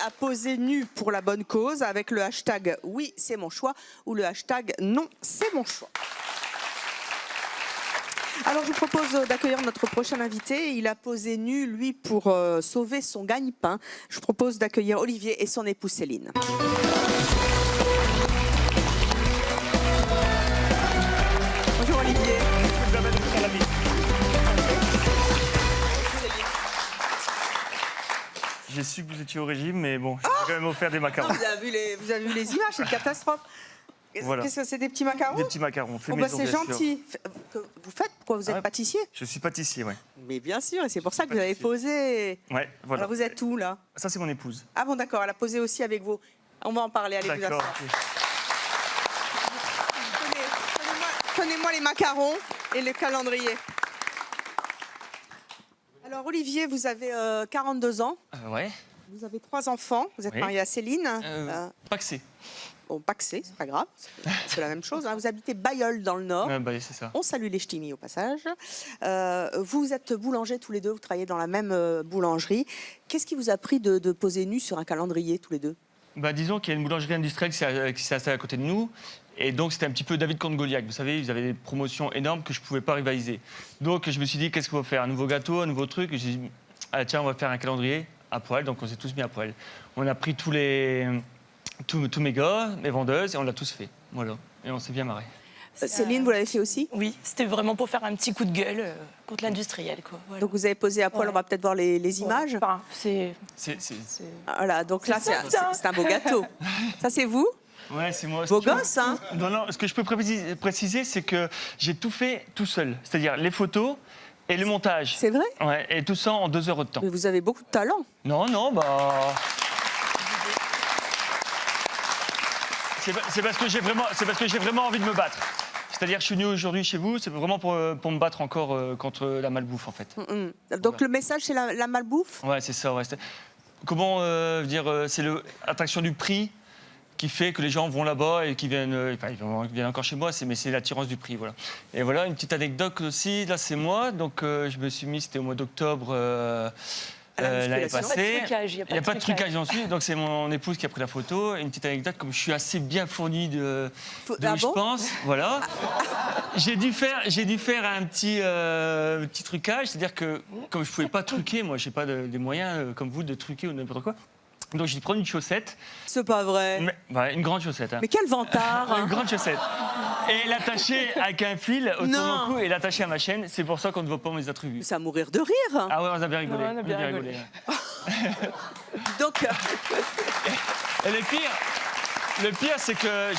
à poser nu pour la bonne cause avec le hashtag oui c'est mon choix ou le hashtag non c'est mon choix. Alors je vous propose d'accueillir notre prochain invité. Il a posé nu, lui, pour sauver son gagne-pain. Je vous propose d'accueillir Olivier et son épouse Céline. Bonjour Olivier. J'ai su que vous étiez au régime, mais bon, je vais quand même offert des macarons. Vous avez vu les images, c'est une catastrophe. Voilà. Qu'est-ce que c'est, des petits macarons? Des petits macarons, fait Oh, maison, c'est bien sûr. gentil. Vous faites pourquoi vous êtes pâtissier? Je suis pâtissier, ouais. Mais bien sûr, et c'est pour ça que vous avez posé. Ouais, voilà. Alors vous êtes où là? Ça, c'est mon épouse. Ah bon, d'accord, elle a posé aussi avec vous. On va en parler, allez vous D'accord. asseoir. Tenez-moi les macarons et le calendrier. Alors Olivier, vous avez 42 ans, Ouais. vous avez 3 enfants, vous êtes Oui. marié à Céline. Paxé. Bon, Paxé, c'est pas grave, c'est la même chose. Hein. Vous habitez Bailleul dans le Nord. Bah, c'est ça. On salue les ch'timis au passage. Vous êtes boulanger tous les deux, vous travaillez dans la même boulangerie. Qu'est-ce qui vous a pris de poser nu sur un calendrier tous les deux? Bah, disons qu'il y a une boulangerie industrielle qui s'est installée à côté de nous. Et donc, c'était un petit peu David contre Goliath. Vous savez, ils avaient des promotions énormes que je ne pouvais pas rivaliser. Donc, je me suis dit, qu'est-ce qu'on va faire? Un nouveau gâteau, un nouveau truc. Et j'ai dit, ah, tiens, on va faire un calendrier à poil. Donc, on s'est tous mis à poil. On a pris tous mes gars, mes vendeuses, et on l'a tous fait. Voilà. Et on s'est bien marré. Céline, vous l'avez fait aussi? Oui, c'était vraiment pour faire un petit coup de gueule contre l'industriel, quoi. Voilà. Donc vous avez posé à poil, Ouais. on va peut-être voir les images. Enfin, c'est... Voilà, donc là, ça. c'est un beau gâteau. Ça, c'est vous? Ouais, c'est moi. Beau gosse, hein? Non, non, ce que je peux préciser, c'est que j'ai tout fait tout seul. C'est-à-dire les photos et le montage. C'est vrai? Ouais, et tout ça en 2 heures de temps. Mais vous avez beaucoup de talent. Non, non, bah... C'est parce que j'ai vraiment envie de me battre. C'est-à-dire que je suis venu aujourd'hui chez vous, c'est vraiment pour me battre encore contre la malbouffe, en fait. Donc le message, c'est la malbouffe? Ouais, c'est ça. Ouais. Comment dire, c'est l'attraction du prix qui fait que les gens vont là-bas et qui viennent, ils viennent encore chez moi, mais c'est l'attirance du prix, voilà. Et voilà, une petite anecdote aussi, là c'est moi, donc je me suis mis, c'était au mois d'octobre l'année passée. Il n'y a pas de trucage ensuite, donc c'est mon épouse qui a pris la photo. Une petite anecdote, comme je suis assez bien fourni de où je pense, voilà. J'ai dû faire un petit trucage, c'est-à-dire que comme je pouvais pas truquer, moi j'ai pas des moyens comme vous de truquer ou n'importe quoi. Donc j'ai pris une chaussette. C'est pas vrai. Une grande chaussette. Hein. Mais quel vantard! Une grande chaussette. Et l'attacher avec un fil autour de mon cou et l'attacher à ma chaîne. C'est pour ça qu'on ne voit pas mes attributs. C'est à mourir de rire. Ah ouais, on a bien rigolé. Ouais, on a bien rigolé. Donc, Et le pire, c'est que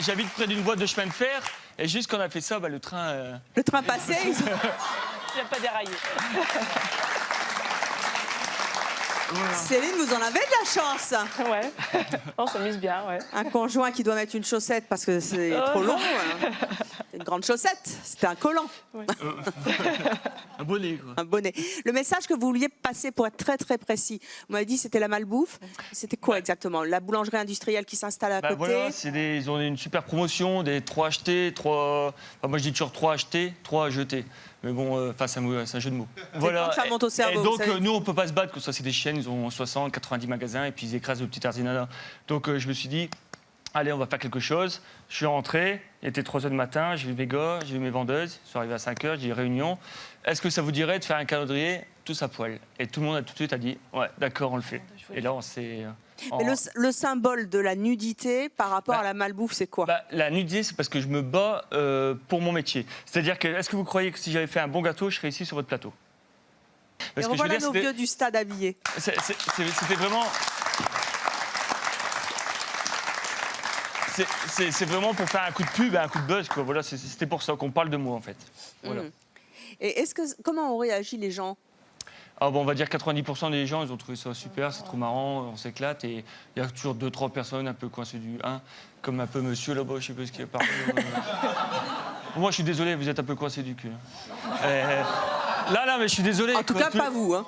j'habite près d'une voie de chemin de fer. Et juste quand on a fait ça, le train... le train passé, Il n'y a pas déraillé. Céline, vous en avez de la chance. Ouais, on s'amuse bien, ouais. Un conjoint qui doit mettre une chaussette parce que c'est trop long. Une grande chaussette, c'était un collant, Un bonnet, quoi. un bonnet. Le message que vous vouliez passer, pour être très très précis, vous m'avez dit c'était la malbouffe. C'était quoi exactement? La boulangerie industrielle qui s'installe à côté? Voilà, ils ont une super promotion, des 3 achetés, 3... Enfin, moi je dis toujours 3 achetés, 3 jetés. Mais bon, c'est un jeu de mots. Voilà. Ça monte au cerveau. Et donc, vous savez. nous, on ne peut pas se battre, que ça, c'est des chaînes, ils ont 60, 90 magasins, et puis ils écrasent le petit artisanat. Donc, je me suis dit, allez, on va faire quelque chose. Je suis rentré, il était 3 h du matin, j'ai vu mes gars, j'ai vu mes vendeuses, ils sont arrivés à 5 h, j'ai dit réunion. Est-ce que ça vous dirait de faire un calendrier tous à poil? Et tout le monde a tout de suite dit, ouais, d'accord, on le fait. Et là, on s'est... Mais le symbole de la nudité par rapport à la malbouffe, c'est quoi? La nudité, c'est parce que je me bats pour mon métier. C'est-à-dire que, est-ce que vous croyez que si j'avais fait un bon gâteau, je serais ici sur votre plateau? Et revoilà nos vieux du stade habillés. C'était vraiment... C'est vraiment pour faire un coup de pub, un coup de buzz, quoi. Voilà, c'était pour ça qu'on parle de moi, en fait. Voilà. Et comment ont réagi les gens? Ah bon, on va dire 90% des gens, ils ont trouvé ça super, c'est trop marrant, on s'éclate. Et il y a toujours 2-3 personnes un peu coincées du 1, comme un peu monsieur là-bas, je sais pas ce qui est parlé. Moi, je suis désolé, vous êtes un peu coincé du cul. Là, mais je suis désolé. En tout cas, pas vous. Hein.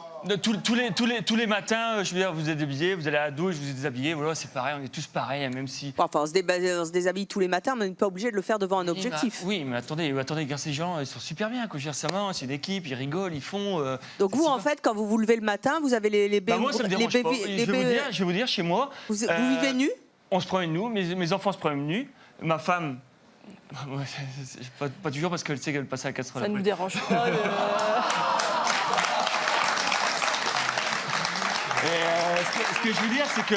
Tous les matins, je veux dire, vous êtes habillés, vous allez à la douche, vous êtes déshabillés, voilà, c'est pareil, on est tous pareils, hein, même si... Enfin, on se déshabille tous les matins, mais on n'est pas obligé de le faire devant un objectif. Oui, mais attendez, regarde ces gens, ils sont super bien, quoi. Je veux dire, ça va, c'est une équipe, ils rigolent, ils font... Donc vous, en fait, quand vous vous levez le matin, vous avez les Bah moi, ça me dérange pas. Je vais vous dire, chez moi... Vous vivez nus? On se promène nous, mes enfants se promènent nus, ma femme... Ouais, pas toujours parce qu'elle sait qu'elle passe à la casserole. Ça ne après. nous dérange pas. Ce que je veux dire, c'est que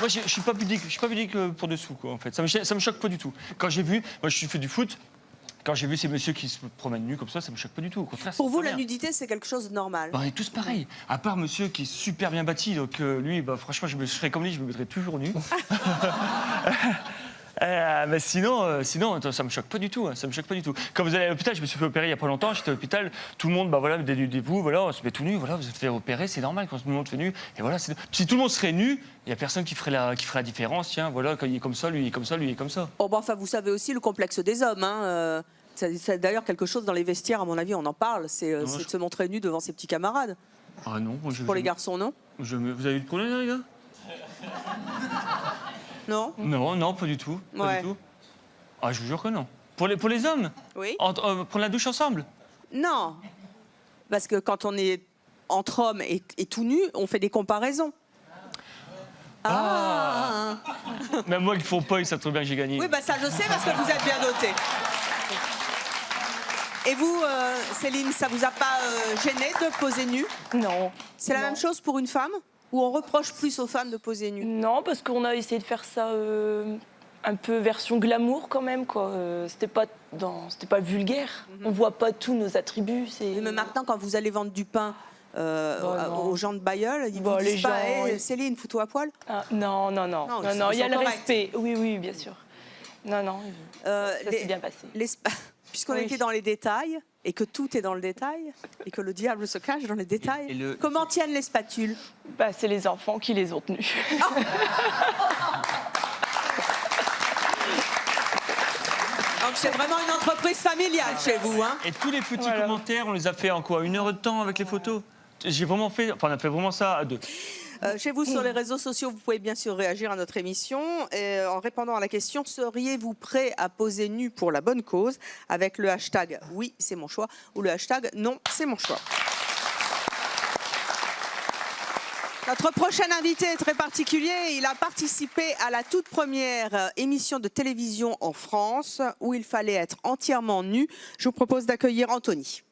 moi, je suis pas pudique pour dessous, quoi, en fait. Ça me choque pas du tout. Quand j'ai vu, moi, je fais du foot. Quand j'ai vu ces messieurs qui se promènent nus comme ça me choque pas du tout. Au contraire, Pour c'est vous, très la bien. nudité, c'est quelque chose de normal. Bah, on est tous pareils. À part monsieur qui est super bien bâti, donc lui, bah, franchement, je serais comme lui, je me mettrais toujours nu. Mais sinon, ça me choque pas du tout. Ça me choque pas du tout. Quand vous allez à l'hôpital, je me suis fait opérer il y a pas longtemps. J'étais à l'hôpital, tout le monde, bah voilà, dénudez-vous, voilà, on se met tout nu, voilà, vous êtes fait opérer, c'est normal quand tout le monde se fait nu. Et voilà, si tout le monde serait nu, il y a personne qui ferait la différence. Tiens, voilà, quand il est comme ça, lui il est comme ça, lui il est comme ça. Oh, bah, enfin, vous savez aussi le complexe des hommes. Hein. C'est d'ailleurs quelque chose dans les vestiaires, à mon avis, on en parle. C'est de se montrer nu devant ses petits camarades. Ah non, Pour les garçons, non? Vous avez eu de problème, là, les gars? Non? Non, pas du tout. Pas Ouais. du tout. Ah, je vous jure que non. Pour les hommes, Oui? prendre la douche ensemble. Non. Parce que quand on est entre hommes et tout nu, on fait des comparaisons. Ah. Même moi qui font pas, ils savent très bien que j'ai gagné. Oui, bah ça je sais parce que vous êtes bien doté. Et vous, Céline, ça vous a pas gêné de poser nu? Non. C'est la Non. même chose pour une femme? Ou on reproche plus aux femmes de poser nu? Non, parce qu'on a essayé de faire ça un peu version glamour quand même, quoi. C'était pas vulgaire. On voit pas tous nos attributs. Mais maintenant, quand vous allez vendre du pain non. aux gens de Bailleul, ils Bon, vous les disent pas gens, Hey, ils- Céline, fous-toi à poil. Ah, non. Non, Il y a ils le sont corrects. respect. Oui, bien sûr. Non. Ça s'est bien passé. Puisqu'on Oui. était dans les détails, et que tout est dans le détail, et que le diable se cache dans les détails, comment tiennent les spatules? Bah, c'est les enfants qui les ont tenus. Donc c'est vraiment une entreprise familiale chez vous, hein? Et tous les petits Voilà. commentaires, on les a fait en quoi? 1 heure de temps avec les photos? On a fait vraiment ça à 2. Chez vous, sur les réseaux sociaux, vous pouvez bien sûr réagir à notre émission en répondant à la question: seriez-vous prêt à poser nu pour la bonne cause, avec le hashtag oui, c'est mon choix ou le hashtag non, c'est mon choix. Notre prochain invité est très particulier. Il a participé à la toute première émission de télévision en France où il fallait être entièrement nu. Je vous propose d'accueillir Anthony.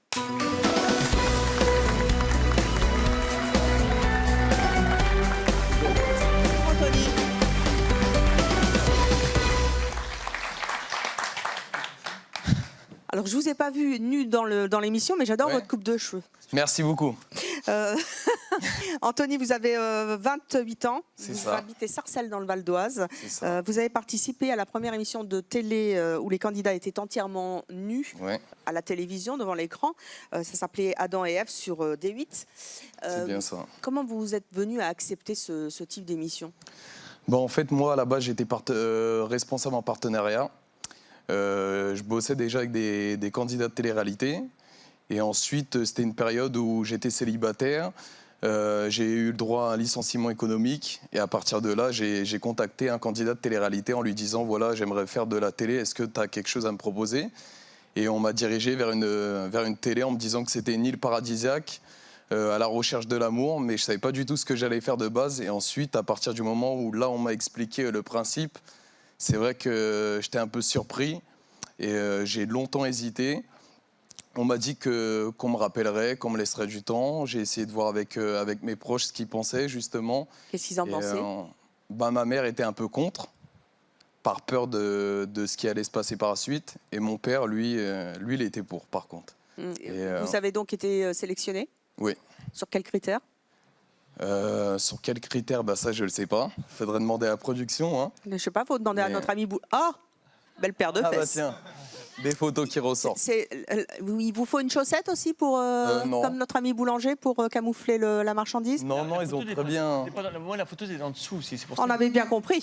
Anthony. Alors, je vous ai pas vu nu dans l'émission, mais j'adore votre coupe de cheveux. Merci beaucoup. Anthony, vous avez 28 ans. C'est vous ça. habitez Sarcelles dans le Val d'Oise. C'est ça. Vous avez participé à la première émission de télé où les candidats étaient entièrement nus Ouais, à la télévision devant l'écran. Ça s'appelait Adam et Ève sur D8. c'est bien ça. Comment vous êtes venu à accepter ce type d'émission? Bon, en fait, moi, à la base, j'étais responsable en partenariat. Je bossais déjà avec des candidats de télé-réalité. Et ensuite, c'était une période où j'étais célibataire. J'ai eu le droit à un licenciement économique. Et à partir de là, j'ai contacté un candidat de télé-réalité en lui disant, voilà, j'aimerais faire de la télé, est-ce que tu as quelque chose à me proposer? Et on m'a dirigé vers une télé en me disant que c'était une île paradisiaque, à la recherche de l'amour, mais je ne savais pas du tout ce que j'allais faire de base. Et ensuite, à partir du moment où là, on m'a expliqué le principe, c'est vrai que j'étais un peu surpris et j'ai longtemps hésité. On m'a dit qu'on me rappellerait, qu'on me laisserait du temps. J'ai essayé de voir avec mes proches ce qu'ils pensaient, justement. Qu'est-ce qu'ils en Et, pensaient? ma mère était un peu contre, par peur de ce qui allait se passer par la suite. Et mon père, lui, il était pour, par contre. Vous avez donc été sélectionné? Oui. Sur quels critères? Sur quels critères? Ça, je ne le sais pas. Il faudrait demander à la production. Hein. Je ne sais pas, il faut demander à Mais- notre ami Ah, belle paire de fesses. Tiens, des photos qui ressortent. Il vous faut une chaussette aussi pour, non. comme notre ami boulanger, pour camoufler la marchandise? Non, ils ont très bien... Moi, la photo, c'est en dessous aussi. C'est pour ça. On avait bien compris.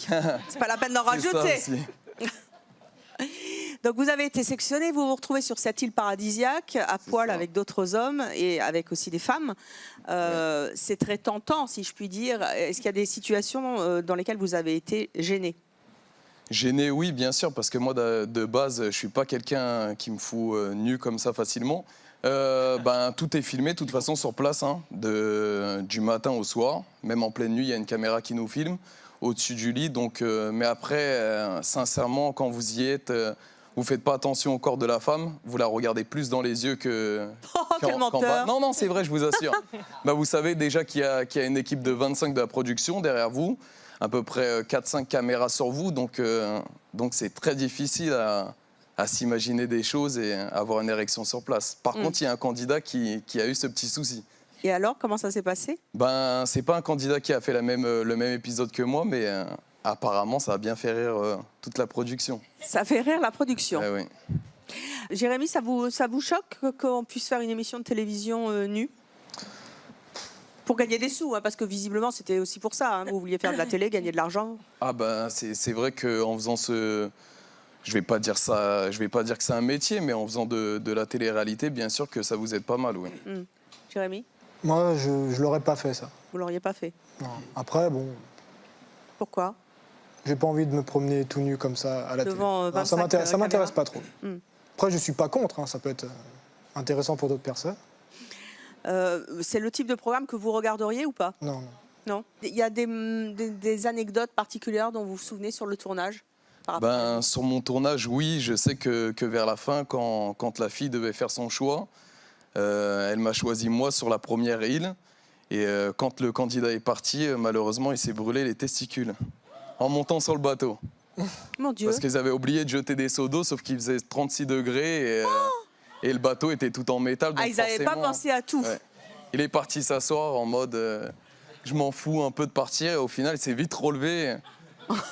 C'est pas la peine d'en C'est ça rajouter. aussi. Donc vous avez été sélectionné, vous vous retrouvez sur cette île paradisiaque, à poil ça. avec d'autres hommes et avec aussi des femmes. C'est très tentant, si je puis dire. Est-ce qu'il y a des situations dans lesquelles vous avez été gêné? Gêné, oui, bien sûr, parce que moi, de base, je suis pas quelqu'un qui me fout nu comme ça facilement. Tout est filmé, de toute façon, sur place, hein, du matin au soir. Même en pleine nuit, il y a une caméra qui nous filme au-dessus du lit. Donc, mais après, sincèrement, quand vous y êtes, vous faites pas attention au corps de la femme. Vous la regardez plus dans les yeux que... Oh, quel menteur! Non, non, c'est vrai, je vous assure. Vous savez déjà qu'il y a une équipe de 25 de la production derrière vous, à peu près 4-5 caméras sur vous. Donc c'est très difficile à s'imaginer des choses et avoir une érection sur place. Par contre, il y a un candidat qui a eu ce petit souci. Et alors, comment ça s'est passé? C'est pas un candidat qui a fait le même épisode que moi, mais apparemment, ça a bien fait rire toute la production. Ça fait rire la production. Ouais, oui. Jérémy, ça vous choque qu'on puisse faire une émission de télévision nue? Pour gagner des sous, hein, parce que visiblement, c'était aussi pour ça. Hein, vous vouliez faire de la télé, gagner de l'argent. C'est vrai qu'en faisant ce... Je vais pas dire que c'est un métier, mais en faisant de la télé-réalité, bien sûr que ça vous aide pas mal, oui. Jérémy, Moi, je l'aurais pas fait, ça. vous l'auriez pas fait. Non. Après, bon, Pourquoi? j'ai pas envie de me promener tout nu comme ça à la Devant, télé. Non, 25 ça m'intéresse pas trop. Mm. Après, je suis pas contre, hein, ça peut être intéressant pour d'autres personnes. C'est le type de programme que vous regarderiez ou pas? Non, non. Non. Il y a des anecdotes particulières dont vous vous souvenez sur le tournage? Sur mon tournage, oui, je sais que vers la fin, quand la fille devait faire son choix, elle m'a choisi moi sur la première île. Et quand le candidat est parti, malheureusement, il s'est brûlé les testicules en montant sur le bateau. Mon Dieu. Parce qu'ils avaient oublié de jeter des seaux d'eau, sauf qu'il faisait 36 degrés et le bateau était tout en métal. Donc Ils n'avaient pas pensé à tout. Ouais. Il est parti s'asseoir en mode je m'en fous un peu de partir. Et au final, il s'est vite relevé.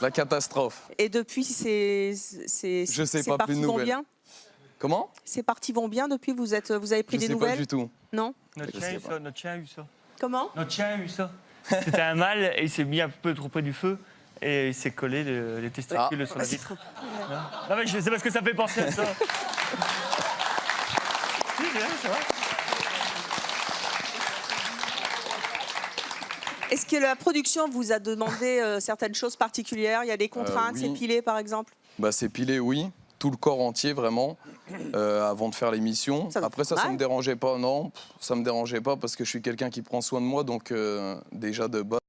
La catastrophe. Et depuis, Je sais pas, plus de vont nouvelles. bien? Comment? Ces parties vont bien depuis? Vous avez pris Je des sais nouvelles? pas du tout. Non? Notre Je chien, a sais eu pas. ça, notre chien a eu ça. Comment? Notre chien a eu ça. C'était un mâle et il s'est mis un peu trop près du feu et il s'est collé les testicules sur la vitre. Non mais c'est parce que ça fait penser à ça. C'est vrai. Est-ce que la production vous a demandé certaines choses particulières? Il y a des contraintes, oui. s'épiler par exemple? S'épiler, oui. Tout le corps entier, vraiment, avant de faire l'émission. Ça doit Après, faire ça mal. me dérangeait pas. Non, ça me dérangeait pas parce que je suis quelqu'un qui prend soin de moi. Donc, déjà, de base,